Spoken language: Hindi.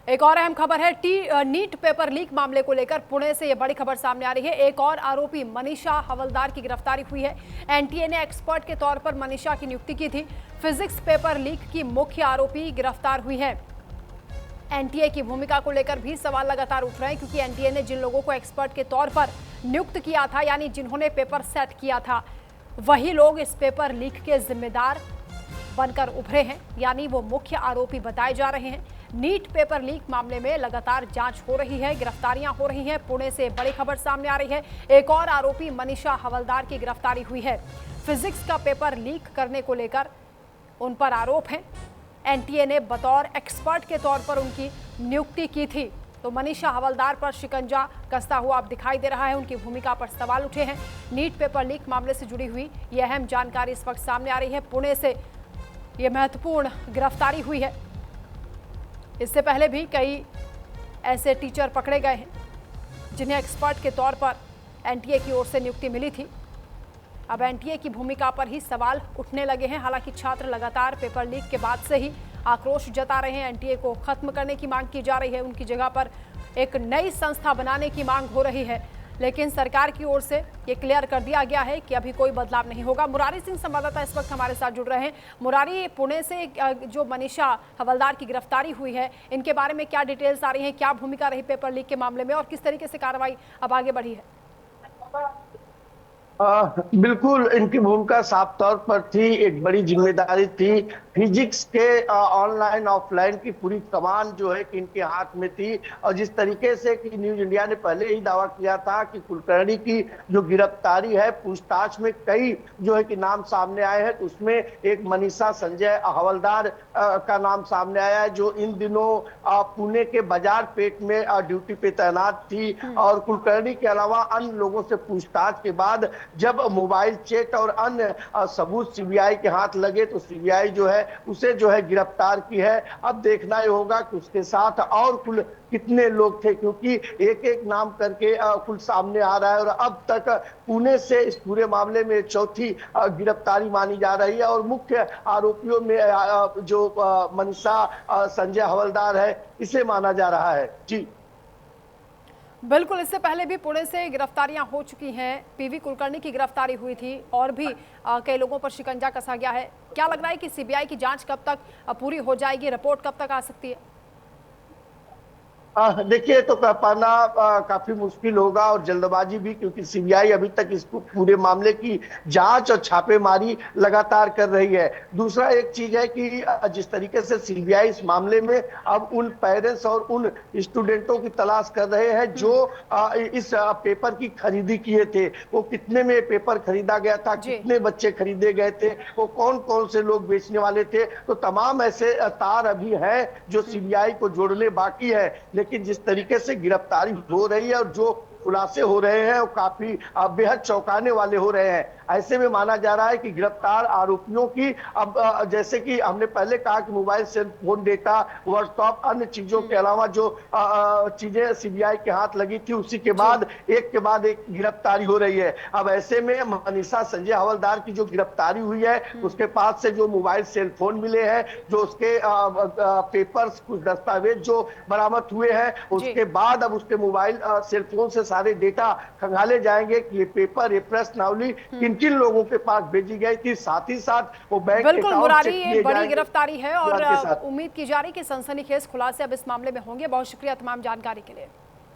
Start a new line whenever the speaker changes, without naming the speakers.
एक और अहम खबर है नीट पेपर लीक मामले को लेकर पुणे से यह बड़ी खबर सामने आ रही है। एक और आरोपी मनीषा हवलदार की गिरफ्तारी हुई है। एनटीए ने एक्सपर्ट के तौर पर मनीषा की नियुक्ति की थी। फिजिक्स पेपर लीक की मुख्य आरोपी गिरफ्तार हुई है। एनटीए की भूमिका को लेकर भी सवाल लगातार उठ रहे हैं, क्योंकि एनटीए ने जिन लोगों को एक्सपर्ट के तौर पर नियुक्त किया था, यानी जिन्होंने पेपर सेट किया था, वही लोग इस पेपर लीक के जिम्मेदार बनकर उभरे हैं, यानी वो मुख्य आरोपी बताए जा रहे हैं। नीट पेपर लीक मामले में लगातार जांच हो रही है, गिरफ्तारियां हो रही हैं। पुणे से बड़ी खबर सामने आ रही है। एक और आरोपी मनीषा हवलदार की गिरफ्तारी हुई है। फिजिक्स का पेपर लीक करने को लेकर उन पर आरोप है। एनटीए ने बतौर एक्सपर्ट के तौर पर उनकी नियुक्ति की थी। तो मनीषा हवलदार पर शिकंजा कसता हुआ अब दिखाई दे रहा है। उनकी भूमिका पर सवाल उठे हैं। नीट पेपर लीक मामले से जुड़ी हुई यह अहम जानकारी इस वक्त सामने आ रही है। पुणे से यह महत्वपूर्ण गिरफ्तारी हुई है। इससे पहले भी कई ऐसे टीचर पकड़े गए हैं जिन्हें एक्सपर्ट के तौर पर एनटीए की ओर से नियुक्ति मिली थी। अब एनटीए की भूमिका पर ही सवाल उठने लगे हैं। हालांकि छात्र लगातार पेपर लीक के बाद से ही आक्रोश जता रहे हैं। एनटीए को खत्म करने की मांग की जा रही है। उनकी जगह पर एक नई संस्था बनाने की मांग हो रही है, लेकिन सरकार की ओर से ये क्लियर कर दिया गया है कि अभी कोई बदलाव नहीं होगा। मुरारी सिंह संवाददाता इस वक्त हमारे साथ जुड़ रहे हैं। मुरारी, पुणे से जो मनीषा हवलदार की गिरफ्तारी हुई है, इनके बारे में क्या डिटेल्स आ रही हैं, क्या भूमिका रही पेपर लीक के मामले में और किस तरीके से कार्रवाई अब आगे बढ़ी है?
बिल्कुल, इनकी भूमिका साफ तौर पर थी। एक बड़ी जिम्मेदारी थी। फिजिक्स के ऑनलाइन ऑफलाइन की पूरी कमान जो है कि इनके हाथ में थी। और जिस तरीके से कि न्यूज इंडिया ने पहले ही दावा किया था कि कुलकर्णी की जो गिरफ्तारी है, पूछताछ में कई जो है कि नाम सामने आए हैं, तो उसमें एक मनीषा संजय हवलदार का नाम सामने आया है, जो इन दिनों पुणे के बाजार पेट में ड्यूटी पे तैनात थी। और कुलकर्णी के अलावा अन्य लोगों से पूछताछ के बाद जब मोबाइल चेट और अन्य सबूत सीबीआई के हाथ लगे, तो सीबीआई जो है उसे जो है गिरफ्तार की है। अब देखना ही होगा कि उसके साथ और कुल कितने लोग थे, क्योंकि एक एक नाम करके कुल सामने आ रहा है। और अब तक पुणे से इस पूरे मामले में चौथी गिरफ्तारी मानी जा रही है। और मुख्य आरोपियों में जो मनीषा संजय हवलदार है, इसे माना जा रहा है। जी
बिल्कुल, इससे पहले भी पुणे से गिरफ्तारियां हो चुकी हैं। पीवी कुलकर्णी की गिरफ्तारी हुई थी और भी कई लोगों पर शिकंजा कसा गया है। क्या लग रहा है कि सीबीआई की जांच कब तक पूरी हो जाएगी, रिपोर्ट कब तक आ सकती है?
देखिए, तो कह पाना काफी मुश्किल होगा और जल्दबाजी भी, क्योंकि सीबीआई अभी तक इस पूरे मामले की जांच और छापेमारी लगातार कर रही है। दूसरा एक चीज है कि जिस तरीके से सीबीआई इस मामले में अब उन पेरेंट्स और उन स्टूडेंटों की तलाश कर रहे हैं जो इस पेपर की खरीदी किए थे। वो कितने में पेपर खरीदा गया था, कितने बच्चे खरीदे गए थे, वो कौन कौन से लोग बेचने वाले थे, तो तमाम ऐसे तार अभी हैं जो सीबीआई को जोड़ने बाकी है। लेकिन जिस तरीके से गिरफ्तारी हो रही है और जो खुलासे हो रहे हैं, वो काफी बेहद चौंकाने वाले हो रहे हैं। ऐसे में माना जा रहा है कि गिरफ्तार आरोपियों की अब जैसे कि हमने पहले कहा कि mobile cell phone data, WhatsApp, अन्य चीजों के अलावा जो चीजें सीबीआई के हाथ लगी थी, उसी के बाद एक गिरफ्तारी हो रही है। अब ऐसे में मनीषा संजय हवलदार की जो गिरफ्तारी हुई है, उसके पास से जो मोबाइल सेल फोन मिले हैं, जो उसके पेपर्स, कुछ दस्तावेज जो बरामद हुए हैं, उसके बाद अब उसके मोबाइल सेल फोन से सारे डेटा खंगाले जाएंगे कि ये पेपर, ये प्रश्नावली किन किन लोगों के पास भेजी गई थी। साथ ही साथ वो बैंक
बिल्कुल मुरारी, ये बड़ी
जाएंगे।
गिरफ्तारी है और उम्मीद की जा रही है कि सनसनीखेज खुलासे अब इस मामले में होंगे। बहुत शुक्रिया तमाम जानकारी के लिए।